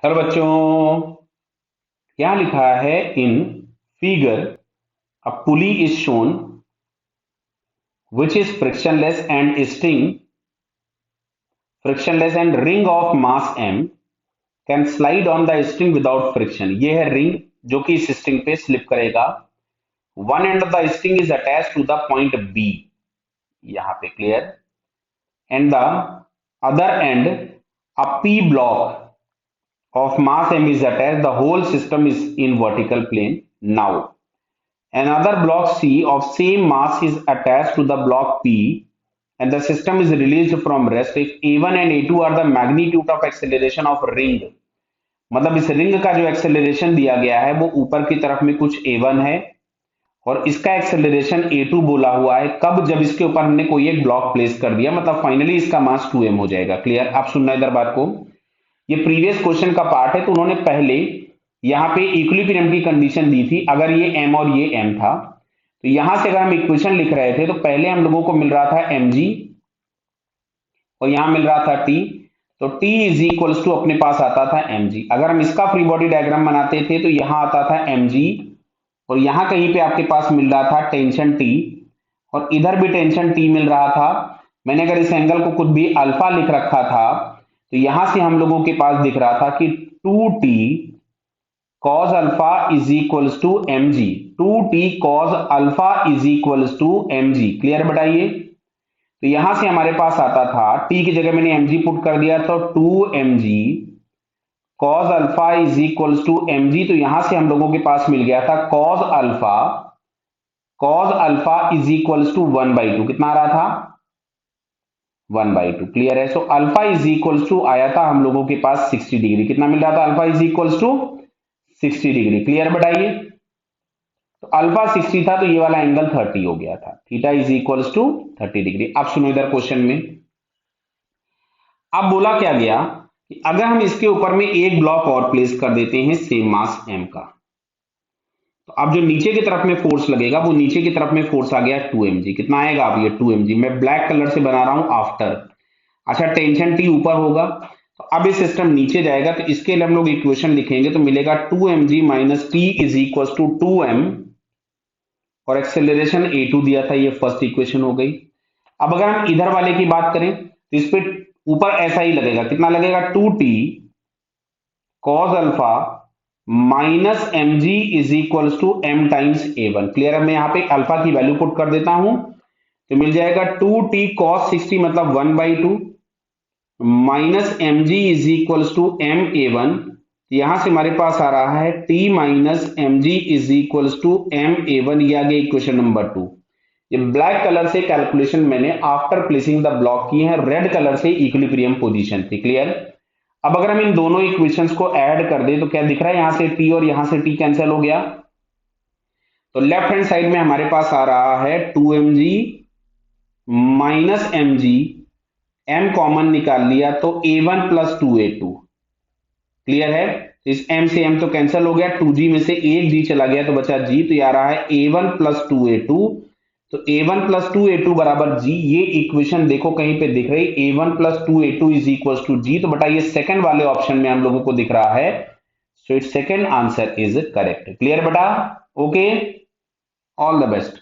Hello बच्चों, क्या लिखा है in figure? A pulley is shown which is frictionless and ring of mass m can slide on the string without friction. ये है ring जो कि इस स्ट्रिंग पे स्लिप करेगा। One end of the string is attach to the point b, यहां पे clear, and the other end a p block of mass m is attached. The whole system is in vertical plane. Now another block C of same mass is attached to the block P and the system is released from rest if A1 and A2 are the magnitude of acceleration of ring। मतलब इस ring का जो acceleration दिया गया है वो ऊपर की तरफ में कुछ A1 है और इसका एक्सेलरेशन A2 बोला हुआ है। कब? जब इसके ऊपर हमने कोई एक ब्लॉक प्लेस कर दिया, मतलब फाइनली इसका मास 2m हो जाएगा। क्लियर? आप सुनना इधर बात को, ये प्रीवियस क्वेश्चन का पार्ट है। तो उन्होंने पहले यहां पे इक्विलिब्रियम की कंडीशन दी थी, अगर ये m और ये m था तो यहां से अगर हम इक्वेशन लिख रहे थे तो पहले हम लोगों को मिल रहा था mg और यहां मिल रहा था t, तो t इज इक्वल्स टू अपने पास आता था mg। अगर हम इसका फ्री बॉडी डायग्राम बनाते थे तो यहां आता था mg और यहां कहीं पे आपके पास मिल रहा था टेंशन t और इधर भी टेंशन t मिल रहा था। मैंने अगर इस एंगल को कुछ भी अल्फा लिख रखा था तो यहां से हम लोगों के पास दिख रहा था कि 2t cos alpha is equals to mg। 2t cos alpha is equals to mg। Clear बताइए? तो यहां से हमारे पास आता था, t की जगह मैंने mg पुट कर दिया तो 2mg cos alpha is equals to mg। तो यहां से हम लोगों के पास मिल गया था cos alpha is equals to 1/2। कितना आ रहा था? 1/2। क्लियर है? So alpha is equals to आया था हम लोगों के पास 60 डिग्री। कितना मिल रहा था? Alpha is equals to 60 degree. Clear बताइए? तो अल्फा 60 था तो ये वाला एंगल 30 हो गया था। Theta is equals to 30 degree. अब सुनो इधर क्वेश्चन में, अब बोला क्या गया कि अगर हम इसके ऊपर में एक ब्लॉक और प्लेस कर देते हैं सेम मास m का, तो अब जो नीचे की तरफ में फोर्स लगेगा वो नीचे की तरफ में फोर्स आ गया 2mg। कितना आएगा? अब ये 2mg मैं ब्लैक कलर से बना रहा हूं आफ्टर। अच्छा, टेंशन t ऊपर होगा तो अब ये सिस्टम नीचे जाएगा, तो इसके लिए हम लोग इक्वेशन लिखेंगे तो मिलेगा 2mg minus t is equal to 2m और एक्सेलरेशन a2 दिया था, ये फर्स्ट इक्वेशन हो गई। अब अगर हम इधर वाले की बात करें तो इस पे ऊपर ऐसा ही लगेगा। कितना लगेगा? 2t cos alpha minus mg is equal to m times a1। Clear है? मैं यहां पे अल्फा की वैल्यू पुट कर देता हूं तो मिल जाएगा 2t cos 60 मतलब 1/2 minus mg is equal to m a1। यहां से हमारे पास आ रहा है t minus mg is equal to m a1। ये आ गया इक्वेशन नंबर 2। ये ब्लैक कलर से कैलकुलेशन मैंने आफ्टर प्लेसिंग द ब्लॉक की है, रेड कलर से इक्विलिब्रियम पोजीशन थी। क्लियर? अब अगर हम इन दोनों इक्वेशंस को ऐड कर दे तो क्या दिख रहा है? यहां से t और यहां से t कैंसिल हो गया, तो लेफ्ट हैंड साइड में हमारे पास आ रहा है 2mg minus mg, m common निकाल लिया तो a1 प्लस 2a2। क्लियर है? इस m से m तो कैंसिल हो गया, 2g में से एक g चला गया तो बचा g, तो ये आ रहा है a1 प्लस 2a2। तो a1 प्लस 2a2 बराबर g। ये इक्वेशन देखो कहीं पे दिख रही, a1 plus 2a2 is equal to g। तो बटा ये सेकंड वाले ऑप्शन में हम लोगों को दिख रहा है, so it's second answer is correct. Clear बेटा? Okay, all the best.